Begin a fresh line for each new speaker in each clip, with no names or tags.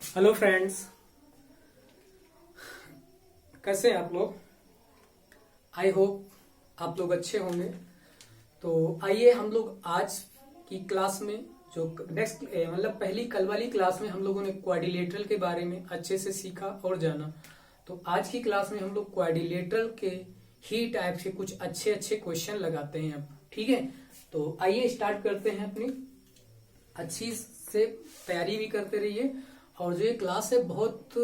Hello friends, कैसे हैं आप लोग। आई होप आप लोग अच्छे होंगे। तो आइए हम लोग आज की क्लास में जो नेक्स्ट मतलब पहली कल वाली क्लास में हम लोगों ने क्वाड्रिलेटरल के बारे में अच्छे से सीखा और जाना। तो आज की क्लास में हम लोग क्वाड्रिलेटरल के ही टाइप से कुछ अच्छे अच्छे क्वेश्चन लगाते हैं अब। ठीक है, तो आइए स्टार्ट करते हैं। अपनी अच्छी से तैयारी भी करते रहिए। और जो ये क्लास है बहुत,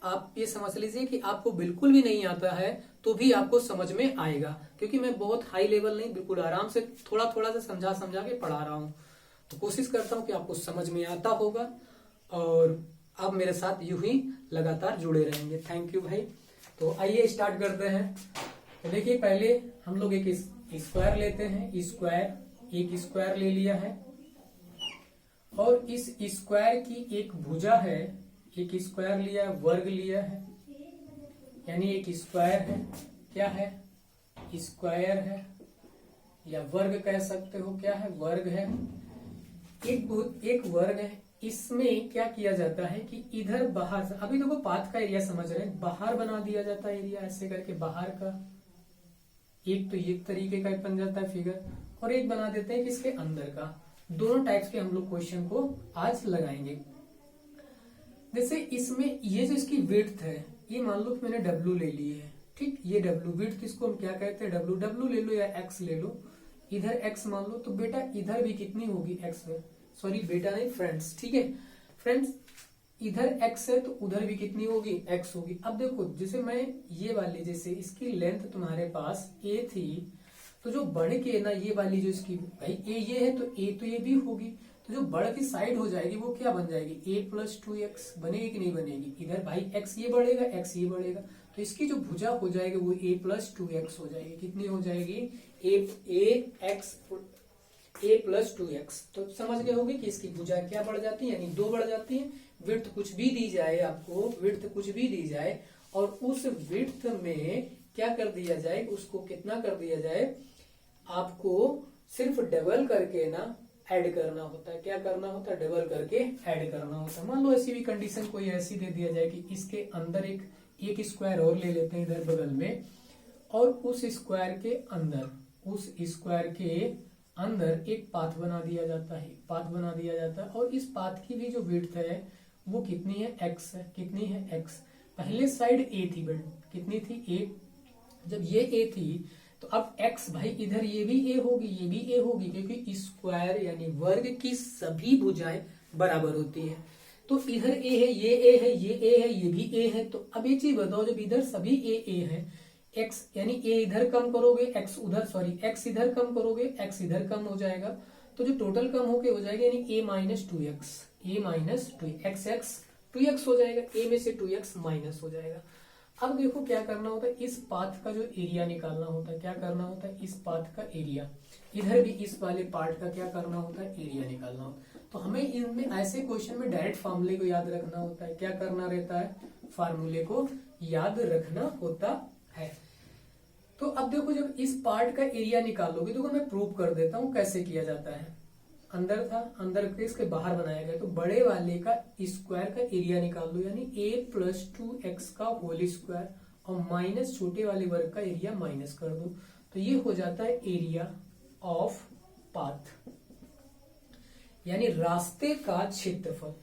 आप ये समझ लीजिए कि आपको बिल्कुल भी नहीं आता है तो भी आपको समझ में आएगा, क्योंकि मैं बहुत हाई लेवल नहीं, बिल्कुल आराम से थोड़ा थोड़ा सा समझा समझा के पढ़ा रहा हूँ। तो कोशिश करता हूँ कि आपको समझ में आता होगा और आप मेरे साथ यूं ही लगातार जुड़े रहेंगे। थैंक यू भाई। तो आइए स्टार्ट करते हैं। तो देखिए, पहले हम लोग एक स्क्वायर लेते हैं। स्क्वायर, एक स्क्वायर ले लिया है और इस स्क्वायर की एक भुजा है। एक स्क्वायर लिया है, वर्ग लिया है, यानी एक स्क्वायर है। क्या है? स्क्वायर है या वर्ग कह सकते हो। क्या है? वर्ग है। एक वर्ग है। इसमें क्या किया जाता है कि इधर बाहर से, अभी देखो पाथ का एरिया समझ रहे हैं, बाहर बना दिया जाता है एरिया ऐसे करके बाहर का। एक तो ये तरीके का बन जाता है फिगर, और एक बना देते हैं किसके अंदर का। दोनों टाइप्स के हम लोग क्वेश्चन को आज लगाएंगे। जैसे इसमें ये जो इसकी विड्थ है, ये मान लो कि मैंने डब्ल्यू ले ली है। ठीक, ये डब्ल्यू विड्थ, इसको हम क्या कहते हैं? डब्ल्यू। डब्ल्यू ले लो या एक्स ले लो, इधर एक्स मान लो। तो बेटा इधर भी कितनी होगी? एक्स में, सॉरी बेटा नहीं फ्रेंड्स, ठीक है फ्रेंड्स, इधर एक्स है तो उधर भी कितनी होगी? एक्स होगी। अब देखो, जैसे मैं ये वाली, जैसे इसकी लेंथ तुम्हारे पास ए थी, तो जो बढ़ के ना ये वाली जो इसकी, भाई ए ये है तो ए तो ये भी होगी, तो जो बढ़ की साइड हो जाएगी वो क्या बन जाएगी? ए प्लस 2x बनेगी कि नहीं बनेगी? इधर भाई एक्स ये बढ़ेगा, एक्स ये बढ़ेगा, तो इसकी जो भुजा हो जाएगी वो ए प्लस 2x हो जाएगी। कितनी हो जाएगी? ए प्लस 2x। तो समझ गए होगे कि इसकी भुजा क्या बढ़ जाती है, यानी 2 बढ़ जाती है। विड्थ कुछ भी दी जाए आपको, विड्थ कुछ भी दी जाए और उस विड्थ में क्या कर दिया जाए, उसको कितना कर दिया जाए, आपको सिर्फ डबल करके ना ऐड करना होता है। क्या करना होता है? डबल करके ऐड करना होता है। मान लो ऐसी भी कंडीशन कोई ऐसी दे दिया जाए कि इसके अंदर एक स्क्वायर और ले लेते हैं इधर बगल में, और उस स्क्वायर के अंदर एक पाथ बना दिया जाता है। पाथ बना दिया जाता है और इस पाथ की भी जो विड्थ है वो कितनी है? एक्स है। कितनी है? एक्स। पहले साइड ए थी, बट कितनी थी? ए। जब ये ए थी तो अब x भाई इधर ये भी a होगी, ये भी a होगी, क्योंकि स्क्वायर यानी वर्ग की सभी भुजाएं बराबर होती है। तो इधर a है, ये a है, ये a है, ये भी a है। तो अब एक चीज बताओ, जब इधर सभी a है, x यानी a इधर कम करोगे x उधर, सॉरी x इधर कम करोगे x इधर कम हो जाएगा, तो जो टोटल कम होके हो जाएगा यानी a minus 2x, a minus 2x 2x हो जाएगा, a में से 2x माइनस हो जाएगा। अब देखो क्या करना होता है, इस पाथ का जो एरिया निकालना होता है। क्या करना होता है? इस पाथ का एरिया। इधर भी इस वाले पार्ट का क्या करना होता है? एरिया निकालना होता है। तो हमें इनमें ऐसे क्वेश्चन में डायरेक्ट फार्मूले को याद रखना होता है। क्या करना रहता है? फार्मूले को याद रखना होता है। तो अब देखो, जब इस पार्ट का एरिया निकालोगे, देखो मैं प्रूव कर देता हूँ कैसे किया जाता है। अंदर था, अंदर के इसके बाहर बनाया गया, तो बड़े वाले का स्क्वायर का एरिया निकाल दो, यानी a प्लस 2x का होल स्क्वायर, और माइनस छोटे वाले वर्ग का एरिया माइनस कर दो, तो ये हो जाता है एरिया ऑफ पाथ, यानी रास्ते का क्षेत्रफल।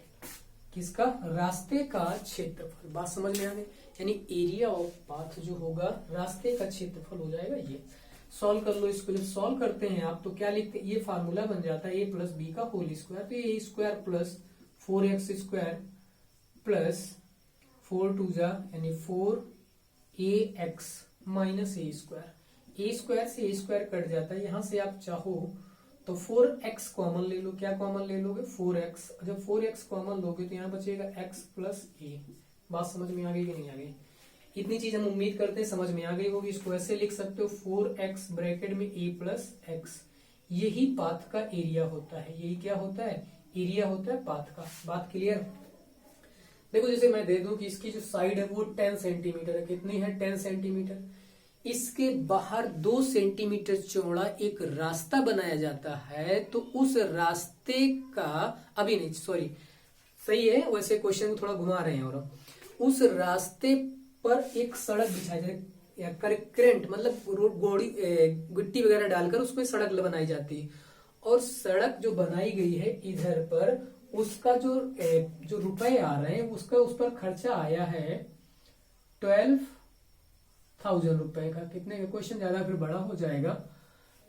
किसका? रास्ते का क्षेत्रफल। बात समझ में आ गई? यानी एरिया ऑफ पाथ जो होगा रास्ते का क्षेत्रफल हो जाएगा ये। सॉल्व कर लो इसको। जब सॉल्व करते हैं आप तो क्या लिखते हैं? ये फार्मूला बन जाता है a प्लस बी का होल स्क्वायर, तो ये square plus 4x square plus 4 टू जा यानी 4ax minus a square. a square से a स्क्वायर कट जाता है। यहां से आप चाहो तो 4x कॉमन ले लो। क्या कॉमन ले लोगे? 4x। जब 4x कॉमन लोगे तो यहाँ बचेगा x प्लस a। बात समझ में आ गई कि नहीं आ गई? इतनी चीज हम उम्मीद करते हैं समझ में आ गई होगी। इसको ऐसे लिख सकते हो 4x ब्रैकेट में a प्लस x। यही पाथ का एरिया होता है। यही क्या होता है? एरिया होता है पाथ का। बात क्लियर? देखो, जैसे मैं दे दूं कि इसकी जो साइड है वो 10 सेंटीमीटर है। कितनी है? 10 सेंटीमीटर। इसके बाहर 2 सेंटीमीटर चौड़ा एक रास्ता बनाया जाता है, तो उस रास्ते का, अभी नहीं सॉरी, सही है, वैसे क्वेश्चन को थोड़ा घुमा रहे हैं। और उस रास्ते पर एक सड़क बिछाई जाए, या कंक्रीट मतलब गोड़ी गिट्टी वगैरह डालकर उसमें सड़क बनाई जाती है, और सड़क जो बनाई गई है इधर पर, उसका जो रुपए आ रहे हैं उसका उस पर खर्चा आया है 12,000 रुपए का। कितने का, क्वेश्चन ज्यादा फिर बड़ा हो जाएगा,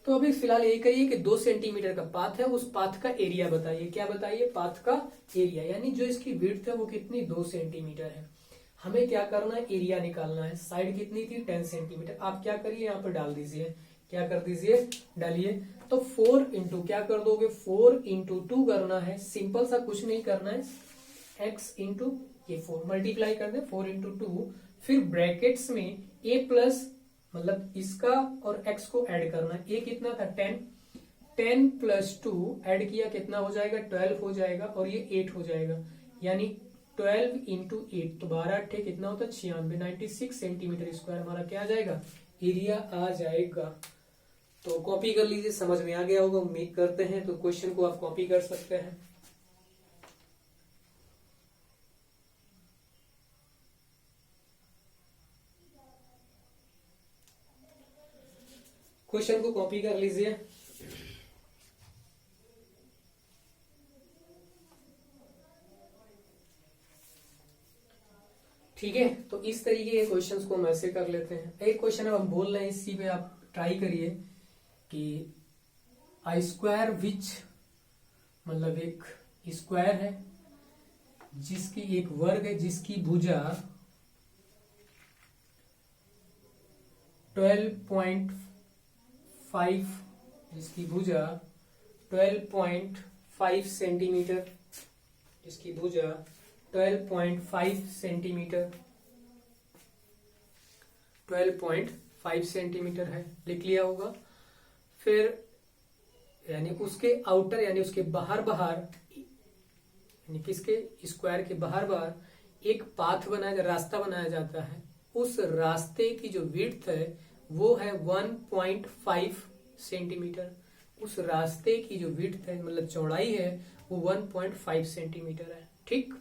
तो अभी फिलहाल यही करिए कि 2 सेंटीमीटर का पाथ है, उस पाथ का एरिया बताइए। क्या बताइए, पाथ का एरिया, यानी जो इसकी विड्थ है वो कितनी, 2 सेंटीमीटर है। हमें क्या करना है, एरिया निकालना है। साइड कितनी थी, 10 सेंटीमीटर। आप क्या करिए, यहाँ पर डाल दीजिए, क्या कर दीजिए, डालिए। तो 4 इंटू क्या कर दोगे, 4 इंटू 2 करना है, सिंपल सा कुछ नहीं करना है, x इंटू ये 4 मल्टीप्लाई कर दे, 4 इंटू 2, फिर ब्रैकेट्स में a प्लस मतलब इसका और x को ऐड करना है। a कितना था, 10, 10 प्लस 2 ऐड किया कितना हो जाएगा, 12 हो जाएगा, और ये 8 हो जाएगा, यानी 12 इंटू 8, तो 12 8 कितना होता है, 96, 96 सेंटीमीटर स्क्वायर हमारा क्या आ जाएगा, एरिया आ जाएगा। तो कॉपी कर लीजिए, समझ में आ गया होगा उम्मीद करते हैं। तो क्वेश्चन को आप कॉपी कर सकते हैं। क्वेश्चन को कॉपी कर लीजिए। ठीक है, तो इस तरीके के क्वेश्चंस को हम ऐसे कर लेते हैं। एक क्वेश्चन अब हम बोल रहे हैं, इसी पे आप ट्राई करिए कि आई स्क्वायर विच, मतलब एक स्क्वायर है जिसकी एक वर्ग है जिसकी भुजा 12.5, जिसकी भुजा 12.5 सेंटीमीटर, जिसकी भुजा 12.5 सेंटीमीटर, 12.5 सेंटीमीटर है, लिख लिया होगा। फिर यानी उसके आउटर यानी उसके बाहर यानी किसके, स्क्वायर के बाहर एक पाथ बनाया, रास्ता बनाया जाता है। उस रास्ते की जो विड्थ है वो है 1.5 सेंटीमीटर। उस रास्ते की जो विड्थ है मतलब चौड़ाई है वो 1.5 सेंटीमीटर है। ठीक,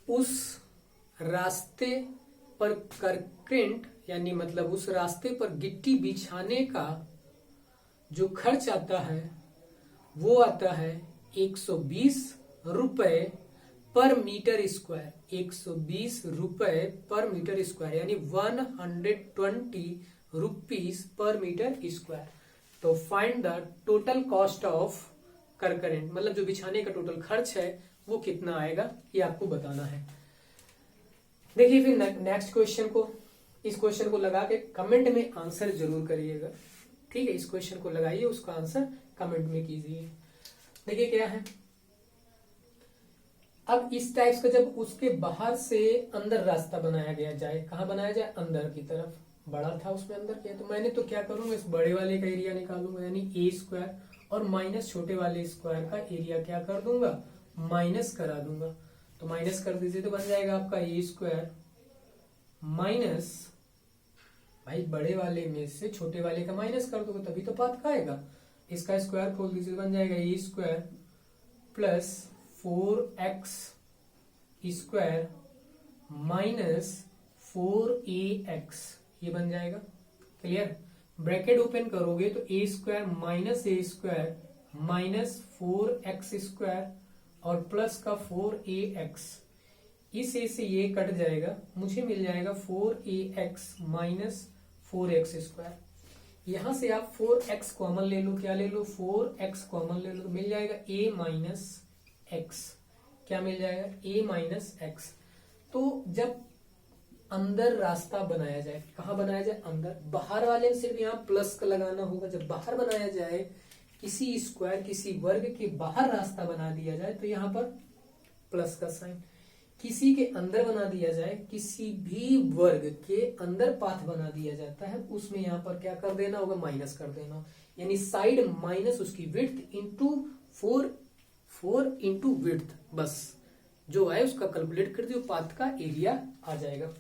उस रास्ते पर कंक्रीट यानी मतलब उस रास्ते पर गिट्टी बिछाने का जो खर्च आता है वो आता है 120 रुपए पर मीटर स्क्वायर, 120 रुपए पर मीटर स्क्वायर, यानी 120 रुपीस पर मीटर स्क्वायर। तो find the total cost of concrete, मतलब जो बिछाने का टोटल खर्च है वो कितना आएगा, ये आपको बताना है। देखिए फिर नेक्स्ट क्वेश्चन को, इस क्वेश्चन को लगा के कमेंट में आंसर जरूर करिएगा। ठीक है, इस क्वेश्चन को लगाइए, उसका आंसर कमेंट में कीजिए। देखिए क्या है, अब इस टाइप्स का जब उसके बाहर से अंदर रास्ता बनाया गया जाए, कहाँ बनाया जाए, अंदर की तरफ, बड़ा था उसमें अंदर किया, तो मैंने तो क्या करूंगा, इस बड़े वाले का एरिया निकालूंगा, यानी ए स्क्वायर, और माइनस छोटे वाले स्क्वायर का एरिया क्या कर दूंगा, माइनस करा दूंगा। तो माइनस कर दीजिए तो बन जाएगा आपका ए स्क्वायर माइनस, भाई बड़े वाले में से छोटे वाले का माइनस कर दोगे तभी तो पाथ का आएगा। इसका स्क्वायर खोल दीजिए तो बन जाएगा a square plus 4x square minus 4ax, ये बन जाएगा। क्लियर, ब्रैकेट ओपन करोगे तो a square minus a square minus 4x square और प्लस का 4ax, इस ए से ये कट जाएगा, मुझे मिल जाएगा 4ax माइनस 4x स्क्वायर। यहां से आप 4x कॉमन ले लो, क्या ले लो, 4x कॉमन ले लो, तो मिल जाएगा a माइनस एक्स, क्या मिल जाएगा, a माइनस एक्स। तो जब अंदर रास्ता बनाया जाए, कहाँ बनाया जाए, अंदर, बाहर वाले में सिर्फ यहाँ प्लस का लगाना होगा। जब बाहर बनाया जाए, किसी स्क्वायर किसी वर्ग के बाहर रास्ता बना दिया जाए तो यहाँ पर प्लस का साइन, किसी के अंदर बना दिया जाए, किसी भी वर्ग के अंदर पाथ बना दिया जाता है, उसमें यहाँ पर क्या कर देना होगा, माइनस कर देना, यानी साइड माइनस उसकी विड्थ इंटू 4 इंटू विड्थ, बस जो है उसका कैलकुलेट कर दियो, पाथ का एरिया आ जाएगा।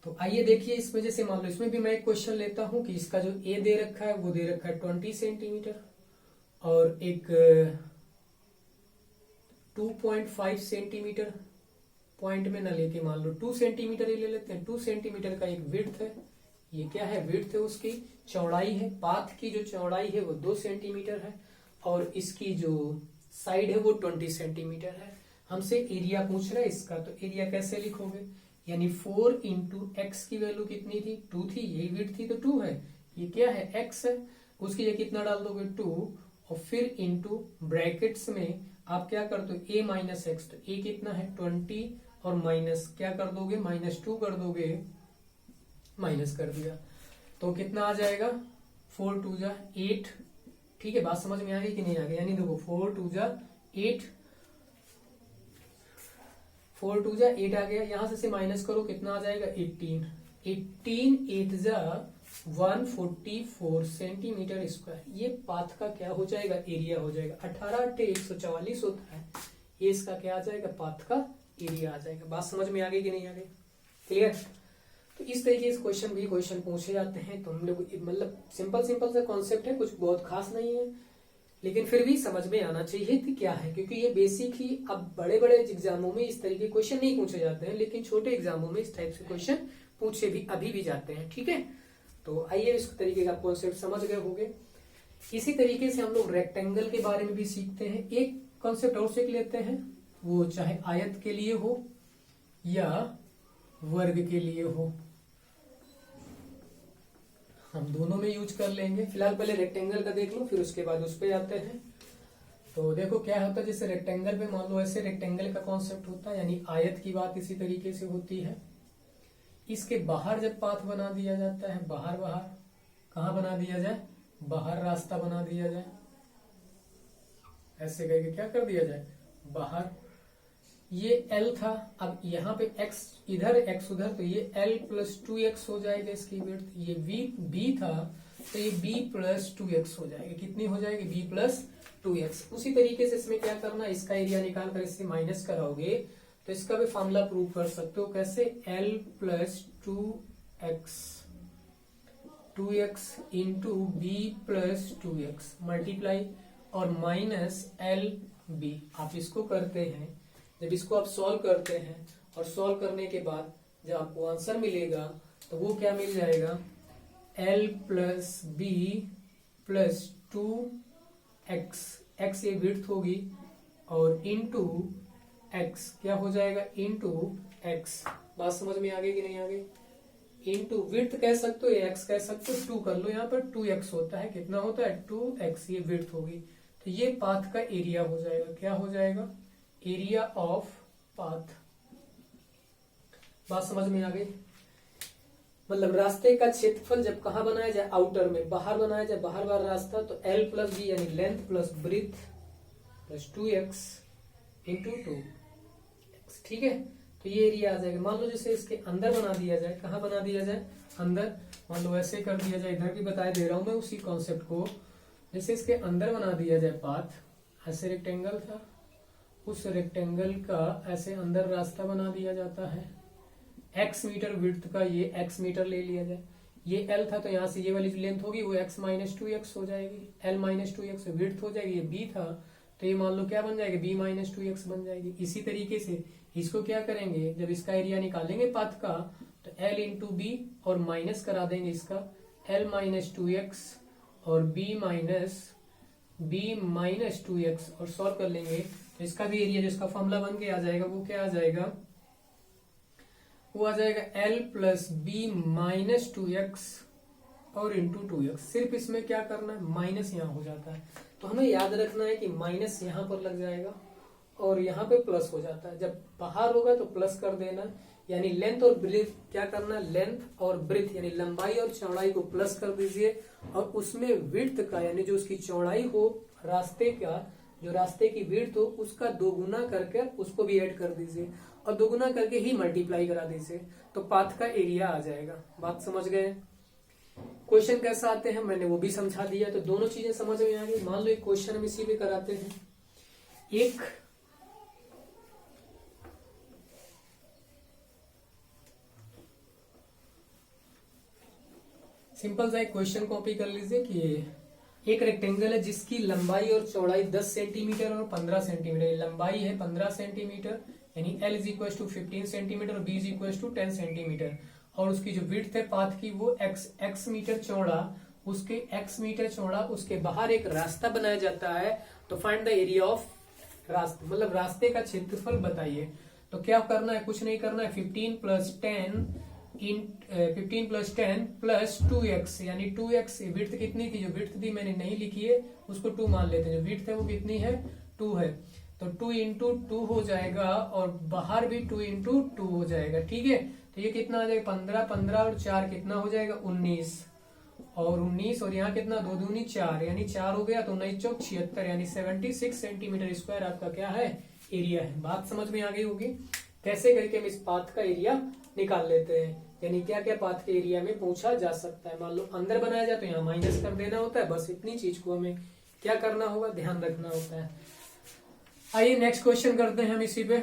तो आइए देखिए, इसमें जैसे मान लो इसमें भी मैं एक क्वेश्चन लेता हूं कि इसका जो ए दे रखा है वो दे रखा है 20 सेंटीमीटर, और एक 2.5 सेंटीमीटर, पॉइंट में ना लेके मान लो 2 सेंटीमीटर ही ले लेते हैं। 2 सेंटीमीटर का एक विड्थ है, ये क्या है, विड्थ है, उसकी चौड़ाई है, पाथ की जो चौड़ाई है वो 2 सेंटीमीटर है, और इसकी जो साइड है वो 20 सेंटीमीटर है। हमसे एरिया पूछ रहा है इसका, तो एरिया कैसे लिखोगे, यानी 4 इंटू एक्स की वैल्यू कितनी थी, 2 थी, यही विड्थ थी तो 2 है, ये क्या है, एक्स है, उसकी जगह कितना डाल दोगे 2, और फिर इंटू ब्रैकेट्स में आप क्या कर दो a माइनस एक्स, तो a कितना है 20, और माइनस क्या कर दोगे, -2 कर दोगे, माइनस कर दिया तो कितना आ जाएगा, 4 2 जा 8। ठीक है, बात समझ में आ गई कि नहीं आ गई, यानी देखो 4 2 जा 8, 4 2 जा 8 आ गया, यहां से माइनस करो कितना आ जाएगा 18, 18 8 जा 144 सेंटीमीटर स्क्वायर। ये पाथ का क्या हो जाएगा, एरिया हो जाएगा। 18 8 144 होता है, ये इसका क्या आ जाएगा, पाथ का एरिया आ जाएगा। बात समझ में आ गई कि नहीं आ गई, क्लियर। तो इस तरीके से क्वेश्चन पूछे जाते हैं। तो हम लोग मतलब सिंपल सा कॉन्सेप्ट है, कुछ बहुत खास नहीं है, लेकिन फिर भी समझ में आना चाहिए कि क्या है, क्योंकि ये बेसिक ही, अब बड़े बड़े एग्जामों में इस तरीके क्वेश्चन नहीं पूछे जाते हैं, लेकिन छोटे एग्जामों में इस टाइप से क्वेश्चन पूछे भी अभी भी जाते हैं। ठीक है, तो आइए इस तरीके का कॉन्सेप्ट समझ गए होंगे। इसी तरीके से हम लोग रेक्टेंगल के बारे में भी सीखते हैं। एक कॉन्सेप्ट और सीख लेते हैं, वो चाहे आयत के लिए हो या वर्ग के लिए हो, हम दोनों में यूज कर लेंगे। फिलहाल पहले रेक्टेंगल का देख लो, फिर उसके बाद उस पर आते हैं। तो देखो क्या होता है, जैसे रेक्टेंगल पे मान लो ऐसे रेक्टेंगल का कॉन्सेप्ट होता है, यानी आयत की बात इसी तरीके से होती है। इसके बाहर जब पाथ बना दिया जाता है, बाहर कहाँ बना दिया जाए, बाहर रास्ता बना दिया जाए, ऐसे करके क्या कर दिया जाए, बाहर। ये L था, अब यहाँ पे x इधर x उधर, तो ये L प्लस 2x हो जाएगा इसकी विड्थ। ये B था, तो ये B प्लस 2x हो जाएगा, कितनी हो जाएगी, B प्लस 2x। उसी तरीके से इसमें क्या करना, इसका एरिया निकाल कर इससे माइनस कराओगे तो इसका भी फॉर्मूला प्रूव कर सकते हो, कैसे, L plus 2x into B plus 2x multiply और माइनस LB। आप इसको करते हैं, जब इसको आप सॉल्व करते हैं और सॉल्व करने के बाद जब आपको आंसर मिलेगा तो वो क्या मिल जाएगा, L plus B plus 2x, x ये विड्थ होगी, और इंटू x क्या हो जाएगा, इंटू x। बात समझ में आ गई कि नहीं आ गई, इंटू विड्थ कह सकते हो, x कह सकते हो, 2 कर लो, यहाँ पर 2x होता है, कितना होता है 2x, ये विड्थ होगी। तो ये पाथ का एरिया हो जाएगा, क्या हो जाएगा, एरिया ऑफ पाथ। बात समझ में आ गई, मतलब रास्ते का क्षेत्रफल जब कहाँ बनाया जाए, आउटर में, बाहर बनाया जाए, बाहर रास्ता, तो L प्लस B यानी length plus breadth plus 2x into 2x। ठीक है, तो ये एरिया आ जाएगा। मान लो जैसे इसके अंदर बना दिया जाए, कहाँ बना दिया जाए, अंदर, मान लो ऐसे कर दिया जाए, इधर भी बता दे रहा हूं मैं उसी कॉन्सेप्ट को। जैसे इसके अंदर बना दिया जाए पाथ, ऐसे रेक्टेंगल था, उस रेक्टेंगल का ऐसे अंदर रास्ता बना दिया जाता है, x मीटर विड्थ का, ये x मीटर ले लिया जाए, ये L था, तो यहाँ से ये वाली जो लेंथ होगी वो x माइनस 2x हो जाएगी, L माइनस 2x विड्थ हो जाएगी। ये B था, तो ये मान लो क्या बन जाएगी, B माइनस 2x बन जाएगी। इसी तरीके से इसको क्या करेंगे, जब इसका एरिया निकालेंगे पाथ का, तो L इंटू B और माइनस करा देंगे इसका, L माइनस 2x और B माइनस 2x, और सॉल्व कर लेंगे तो इसका भी एरिया जिसका फॉर्मूला बन के आ जाएगा, वो क्या आ जाएगा, वो आ जाएगा L plus B minus 2x और इंटू 2x। सिर्फ इसमें क्या करना है, माइनस यहाँ हो जाता है, तो हमें याद रखना है कि माइनस यहाँ पर लग जाएगा और यहाँ पे प्लस हो जाता है। जब बाहर होगा तो प्लस कर देना, यानी लेंथ और ब्रेथ क्या करना, लेंथ और ब्रेथ यानी लंबाई और चौड़ाई को प्लस कर दीजिए, और उसमें विड्थ का यानी जो उसकी चौड़ाई हो, रास्ते का जो रास्ते की विड्थ हो उसका 2 गुना करके उसको भी ऐड कर दीजिए, और 2 गुना करके ही मल्टीप्लाई करा दीजिए, तो पाथ का एरिया आ जाएगा। बात समझ गए। क्वेश्चन कैसा आते हैं मैंने वो भी समझा दिया, तो दोनों चीजें समझ में आ गई। मान लो एक क्वेश्चन हम इसी पे कराते हैं, एक सिंपल सा एक क्वेश्चन कॉपी कर लीजिए कि एक रेक्टेंगल है जिसकी लंबाई और चौड़ाई 10 सेंटीमीटर और 15 सेंटीमीटर, लंबाई है 15 सेंटीमीटर यानी L is equal to 15 centimetre और B is equal to 10 centimetre, और उसकी जो विड्थ है पाथ की वो x मीटर चौड़ा, उसके x मीटर चौड़ा, उसके बाहर एक रास्ता बनाया जाता है। तो फाइंड द एरिया ऑफ रास्ता, मतलब रास्ते का क्षेत्रफल बताइए। तो क्या करना है, कुछ नहीं करना है, 15 प्लस 10 प्लस 2x यानी 2x, विड्थ कितनी थी, जो विड्थ थी मैंने नहीं लिखी है उसको 2 मान लेते हैं, जो विड्थ है वो कितनी है 2 है, तो 2 इंटू 2 हो जाएगा और बाहर भी 2 इंटू 2 हो जाएगा। ठीक है, तो ये कितना आ जाएगा 15, 15 और 4 कितना हो जाएगा 19, और 19 और यहाँ कितना 2 दूनी 4 यानी 4 हो गया, तो 19 चौक 76 यानी 76 सेंटीमीटर स्क्वायर आपका क्या है एरिया है। बात समझ में आ गई होगी कैसे करके हम इस पाथ का एरिया निकाल लेते हैं, यानी क्या क्या पाथ के एरिया में पूछा जा सकता है। मान लो अंदर बनाया जाए तो यहाँ माइनस कर देना होता है, बस इतनी चीज को हमें क्या करना होगा, ध्यान रखना होता है। आइए नेक्स्ट क्वेश्चन करते हैं हम इसी पे,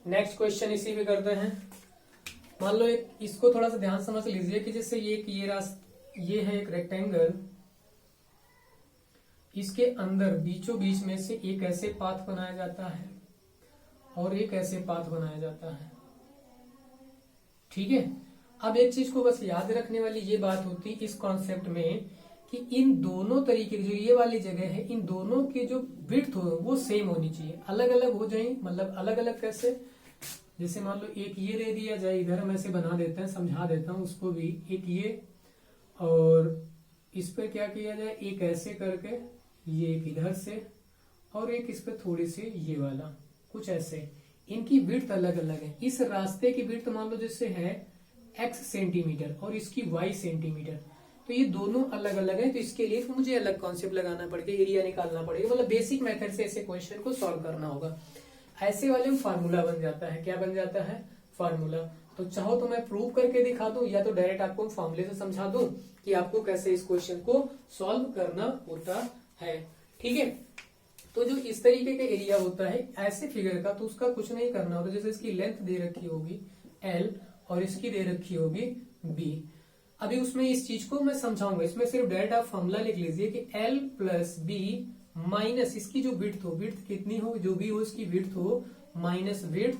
नेक्स्ट क्वेश्चन इसी पे करते हैं। मान लो एक इसको थोड़ा सा ध्यान समझ लीजिए कि जैसे ये है एक रेक्टेंगल, इसके अंदर बीचों बीच में से एक ऐसे पाथ बनाया जाता है और एक ऐसे पाथ बनाया जाता है। ठीक है, अब एक चीज को बस याद रखने वाली ये बात होती है इस कॉन्सेप्ट में कि इन दोनों तरीके की जो ये वाली जगह है, इन दोनों की जो विड्थ हो वो सेम होनी चाहिए, अलग अलग हो जाए, मतलब अलग अलग कैसे, जैसे मान लो एक ये दे दिया जाए, इधर हम ऐसे बना देते हैं, समझा देता हूं उसको भी, एक ये और इस पे क्या किया जाए, एक ऐसे करके ये एक इधर से और एक इस पे थोड़ी सी ये वाला, कुछ ऐसे, इनकी विड्थ अलग अलग है। इस रास्ते की विड्थ मान लो जैसे है x सेंटीमीटर और इसकी y सेंटीमीटर, तो ये दोनों अलग अलग है, तो इसके लिए तो मुझे अलग कॉन्सेप्ट लगाना पड़ेगा, एरिया निकालना पड़ेगा, मतलब बेसिक मेथड से ऐसे क्वेश्चन को सॉल्व करना होगा। ऐसे वाले में फार्मूला बन जाता है, क्या बन जाता है फार्मूला। तो चाहो तो मैं प्रूव करके दिखा दूं या तो डायरेक्ट आपको फार्मूले से समझा दूं कि आपको कैसे इस क्वेश्चन को सॉल्व करना होता है। ठीक है, तो जो इस तरीके का एरिया होता है ऐसे फिगर का, तो उसका कुछ नहीं करना होता, जैसे इसकी लेंथ दे रखी होगी L और इसकी दे रखी होगी B। अभी उसमें इस चीज को मैं समझाऊंगा, इसमें सिर्फ डायरेक्ट आप फॉर्मूला लिख लीजिए कि L प्लस B माइनस इसकी जो विड्थ हो, विड्थ कितनी हो, जो भी हो इसकी विड्थ हो, माइनस विड्थ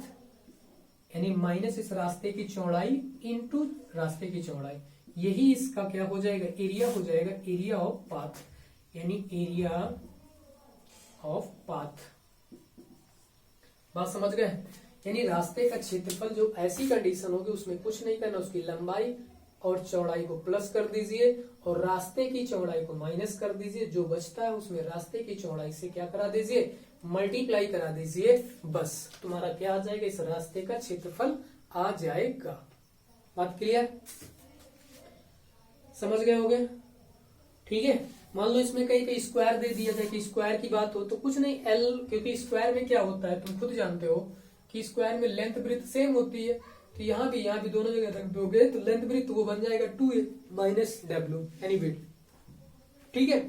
यानी माइनस इस रास्ते की चौड़ाई इनटू रास्ते की चौड़ाई, यही इसका क्या हो जाएगा एरिया हो जाएगा, एरिया ऑफ पाथ, यानी एरिया ऑफ पाथ। बात समझ गए, यानी रास्ते का क्षेत्रफल जो ऐसी कंडीशन होगी उसमें कुछ नहीं करना, उसकी लंबाई और चौड़ाई को प्लस कर दीजिए और रास्ते की चौड़ाई को माइनस कर दीजिए, जो बचता है उसमें रास्ते की चौड़ाई से क्या करा दीजिए, मल्टीप्लाई करा दीजिए, बस तुम्हारा क्या आ जाएगा, इस रास्ते का क्षेत्रफल आ जाएगा। बात क्लियर, समझ गए होगे। ठीक है, मान लो इसमें कहीं कहीं स्क्वायर दे दिया जाए कि स्क्वायर की बात हो तो कुछ नहीं, L, क्योंकि स्क्वायर में क्या होता है तुम खुद जानते हो कि स्क्वायर में लेंथ ब्रेथ सेम होती है, तो यहाँ भी दोनों जगह रख दोगे तो लेंथ ब्रेथ वो बन जाएगा 2 माइनस W यानी विड्थ। ठीक है,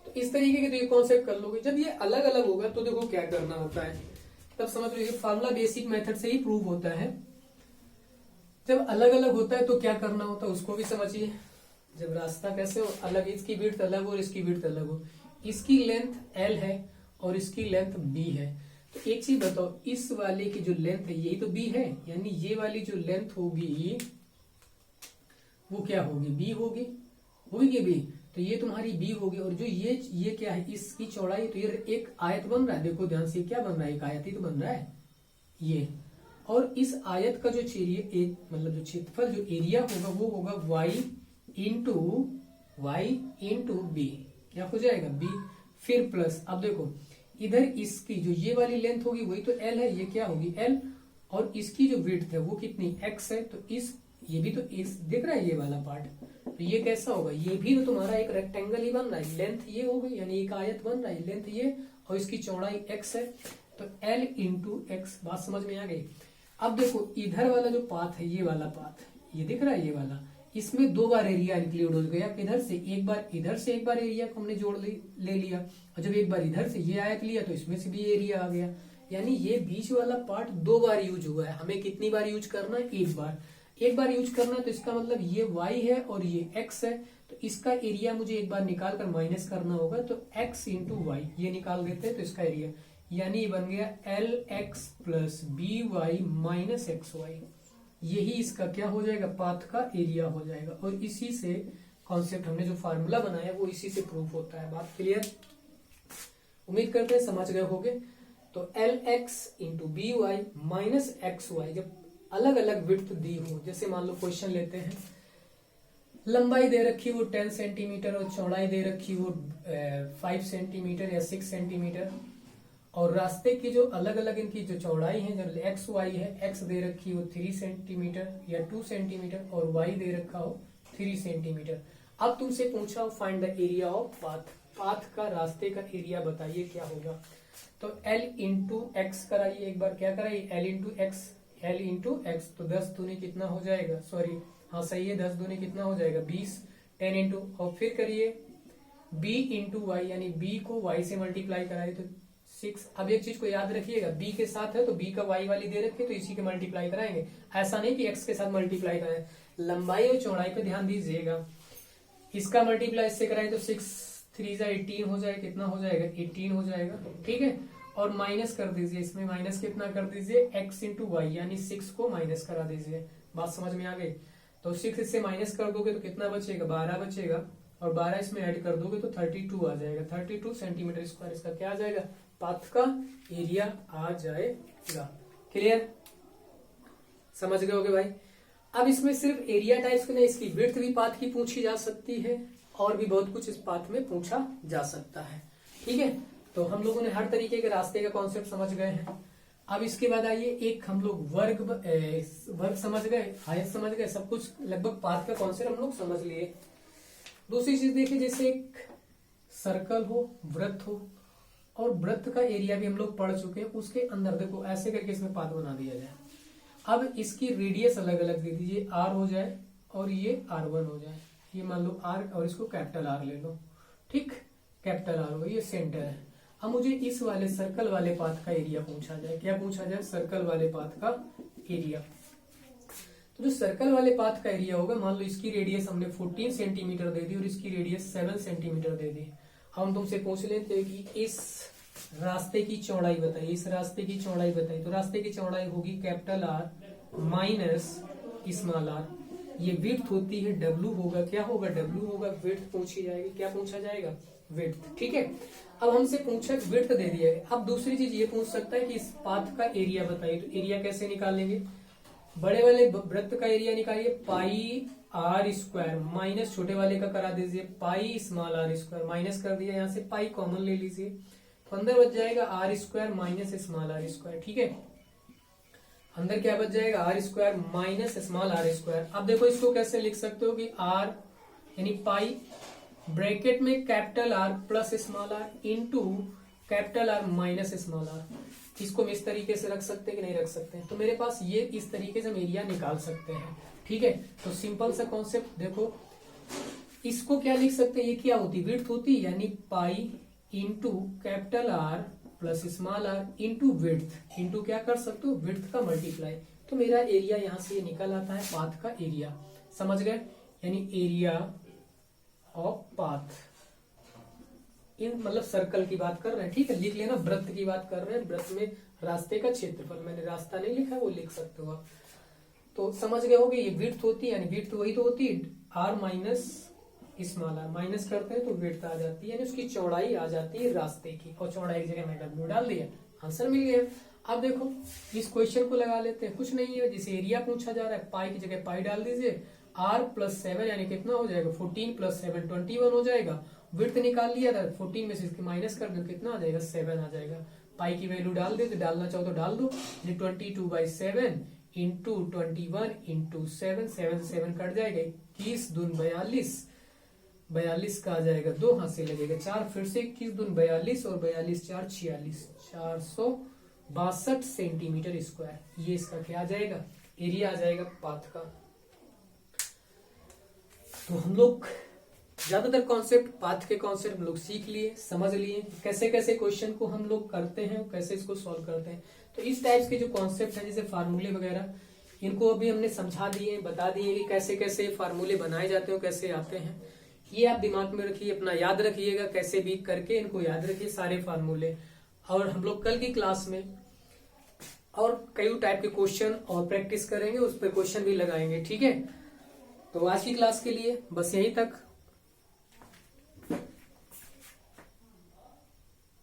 तो इस तरीके के तो ये कॉन्सेप्ट कर लोगे। जब ये अलग अलग होगा तो देखो क्या करना होता है, तब समझ लो, ये फार्मूला बेसिक मेथड से ही प्रूव होता है। जब अलग अलग होता है तो क्या करना होता है उसको भी समझिए। जब रास्ता कैसे हो अलग, इसकी विड्थ अलग हो और इसकी विड्थ अलग हो, इसकी लेंथ L है और इसकी लेंथ B है, तो एक चीज बताओ, इस वाले की जो लेंथ है यही तो B है, यानी ये वाली जो लेंथ होगी वो क्या होगी, B होगी, होगी B, तो ये तुम्हारी B होगी। और जो ये क्या है, इसकी चौड़ाई, तो ये एक आयत बन रहा है, देखो ध्यान से क्या बन रहा है, एक आयत ही तो बन रहा है ये, और इस आयत का जो मतलब जो क्षेत्रफल जो एरिया होगा वो होगा y इंटू बी, क्या हो जाएगा B, फिर प्लस, अब देखो इधर इसकी जो ये वाली लेंथ होगी वही तो L है, ये क्या होगी L, और इसकी जो विड्थ है वो कितनी x है, तो ये भी तो इस दिख रहा है ये वाला पार्ट, तो ये कैसा होगा, ये भी तो तुम्हारा एक रेक्टेंगल ही बन रहा है, लेंथ ये हो गई यानी एक आयत बन रहा है, लेंथ ये और इसकी चौड़ाई x है, तो L इंटू एक्स। बात समझ में आ गई। अब देखो इधर वाला जो पाथ है, ये वाला पाथ ये दिख रहा है, ये वाला, इसमें 2 बार एरिया इंक्लूड हो गया, किधर से एक बार एरिया को हमने जोड़ ले लिया, और जब एक बार इधर से ये आयत लिया तो इसमें से भी एरिया आ गया, यानी ये बीच वाला पार्ट 2 बार यूज हुआ है। हमें कितनी बार यूज करना है, एक बार यूज करना है, तो इसका मतलब ये y है और ये x है, तो तो इसका एरिया मुझे एक बार निकाल कर माइनस करना होगा, तो x इंटू वाई ये निकाल देते हैं, तो इसका एरिया यानी ये बन गया L X plus B Y minus X Y. यही इसका क्या हो जाएगा, पाथ का एरिया हो जाएगा। और इसी से कॉन्सेप्ट हमने जो फार्मूला बनाया वो इसी से प्रूफ होता है। बात क्लियर? उम्मीद करते हैं समझ गए होगे। तो L X into B Y minus X Y जब अलग अलग विड्थ दी हो, जैसे मान लो क्वेश्चन लेते हैं, लंबाई दे रखी वो 10 सेंटीमीटर और चौड़ाई दे रखी वो 5 सेंटीमीटर या 6 सेंटीमीटर, और रास्ते की जो अलग अलग इनकी जो चौड़ाई है, जब एक्स वाई है, एक्स दे रखी हो 3 सेंटीमीटर या 2 सेंटीमीटर और वाई दे रखा हो 3 सेंटीमीटर। अब तुमसे पूछा हो find the area of path, path का रास्ते का एरिया बताइए क्या होगा। तो L इंटू एक्स कराइए, एक बार क्या कराइए, L into x, L into x, तो 10 दूनी कितना हो जाएगा, सॉरी हाँ सही है, 10 दूनी कितना हो जाएगा 20, 10 इंटू, और फिर करिए B इंटू वाई, यानी B को Y से मल्टीप्लाई कराइए तो 6। अब एक चीज को याद रखिएगा, B के साथ है तो B का Y वाली दे रखी है तो इसी के मल्टीप्लाई कराएंगे, ऐसा नहीं कि X के साथ मल्टीप्लाई कराएं। लंबाई और चौड़ाई पे ध्यान दीजिएगा, इसका मल्टीप्लाई इससे कराएं तो 6 3 18 हो जाएगा, कितना हो जाएगा 18 हो जाएगा, ठीक है। और माइनस कर दीजिए, इसमें माइनस कितना कर दीजिए, x इंटू वाई, यानी 6 को माइनस करा दीजिए। बात समझ में आ गई? तो 6 इससे माइनस कर दोगे तो कितना बचेगा, 12 बचेगा, और 12 इसमें ऐड कर दोगे तो 32 आ जाएगा, 32 सेंटीमीटर स्क्वायर इसका क्या आ जाएगा, पाथ का एरिया आ जाएगा। क्लियर? समझ गए होगे भाई। अब इसमें सिर्फ एरिया टाइप्स के नहीं, इसकी विड्थ भी पाथ की पूछी जा सकती है, और भी बहुत कुछ इस पाथ में पूछा जा सकता है, ठीक है। तो हम लोगों ने हर तरीके के रास्ते का कॉन्सेप्ट समझ गए हैं। अब इसके बाद आइए, एक हम लोग वर्ग समझ गए, हाइट समझ गए, सब कुछ लगभग पाथ का कॉन्सेप्ट हम लोग समझ लिए। दूसरी चीज देखिए, जैसे एक सर्कल हो, वृत्त हो, और वृत्त का एरिया भी हम लोग पढ़ चुके हैं, उसके अंदर देखो ऐसे करके इसमें पाथ बना दिया जाए। अब इसकी रेडियस अलग अलग दे दीजिए, r हो जाए और ये r1 हो जाए, ये मान लो r और इसको कैपिटल R ले लो, ठीक, कैपिटल R हो, ये सेंटर है। अब मुझे इस वाले सर्कल वाले पाथ का एरिया पूछा जाए, क्या पूछा जाए, सर्कल वाले पाथ का एरिया। तो जो सर्कल वाले पाथ का एरिया होगा, मान लो इसकी रेडियस हमने 14 सेंटीमीटर दे दी और इसकी रेडियस 7 सेंटीमीटर दे दी। हम तुमसे पूछ लेते हैं कि इस रास्ते की चौड़ाई बताइए, इस रास्ते की चौड़ाई बताइए। तो रास्ते की चौड़ाई होगी capital R minus small r, ये विड्थ होती है, W होगा, क्या होगा, W होगा, विड्थ पूछी जाएगी, क्या पूछा जाएगा, विड्थ, ठीक है। अब हमसे पूछा विड्थ दे दिया है। अब दूसरी चीज ये पूछ सकता है कि इस पाथ का एरिया बताइए। तो एरिया कैसे निकालेंगे, बड़े वाले वृत्त का एरिया निकालिए, पाई r स्क्वायर माइनस छोटे वाले का करा दीजिए pi small r square, minus कर दिया, यहाँ से पाई कॉमन ले लीजिए, तो अंदर बच जाएगा r square minus small r square, ठीक है। अंदर क्या बच जाएगा, r square minus small r square. अब देखो इसको कैसे लिख सकते हो कि r यानी पाई ब्रैकेट में capital R plus small r into capital R minus small r। इसको हम इस तरीके से रख सकते हैं कि नहीं रख सकते हैं, तो मेरे पास ये इस तरीके से हम एरिया निकाल सकते हैं, ठीक है। तो सिंपल सा कॉन्सेप्ट देखो, इसको क्या लिख सकते हैं, ये क्या होती, विड्थ होती, यानी pi into capital R plus small r into width, into क्या कर सकते हो, विड्थ का मल्टीप्लाई। तो मेरा एरिया यहाँ से ये निकल आता है, पाथ का एरिया, समझ गए, यानी एरिया ऑफ पाथ, इन मतलब सर्कल की बात कर रहे हैं, ठीक है, लिख लेना, वृत्त की बात कर रहे हैं, वृत्त में रास्ते का क्षेत्रफल, मैंने रास्ता नहीं लिखा है, वो लिख सकते हो आप। तो समझ गए होगे, ये विड्थ होती है, यानी विड्थ वही तो होती है, r minus small r, minus करते हैं तो विड्थ आ जाती है, यानी उसकी चौड़ाई आ जाती है रास्ते की, और चौड़ाई की जगह मैं W डाल दिया, आंसर मिल गया। अब देखो इस क्वेश्चन को लगा लेते हैं, कुछ नहीं है, जिसे एरिया पूछा जा रहा है, पाई की जगह पाई डाल दीजिए, r प्लस 7 यानी कितना हो जाएगा, 14 प्लस 7 21 हो जाएगा। विड्थ निकाल लिया था, 14 में से इसके माइनस कर दो, कितना आ जाएगा, 7 आ जाएगा। पाई की वैल्यू डाल दे, तो डालना चाहो तो डाल दो, 22/7 इंटू 21 इंटू 7, 7 से 7 कट जाएगा, 21 दून 42, 42 का आ जाएगा, 2 हाथ से लगेगा 4, फिर से 21 दून 42 और 42 4 46, 462 सेंटीमीटर स्क्वायर, ये इसका क्या आ जाएगा, एरिया आ जाएगा पाथ का। तो हम लोग ज्यादातर कॉन्सेप्ट, पाथ के कॉन्सेप्ट हम लोग सीख लिए, समझ लिए, कैसे कैसे क्वेश्चन को हम लोग करते हैं, कैसे इसको सॉल्व करते हैं। तो इस टाइप्स के जो कॉन्सेप्ट है, जैसे फार्मूले वगैरह, इनको अभी हमने समझा दिए, बता दिए कि कैसे कैसे फार्मूले बनाए जाते हैं, कैसे आते हैं। ये आप दिमाग में रखिए, अपना याद रखिएगा, कैसे भी करके इनको याद रखिए सारे फार्मूले। और हम लोग कल की क्लास में और कई टाइप के क्वेश्चन और प्रैक्टिस करेंगे, उस पर क्वेश्चन भी लगाएंगे, ठीक है। तो आज की क्लास के लिए बस यहीं तक।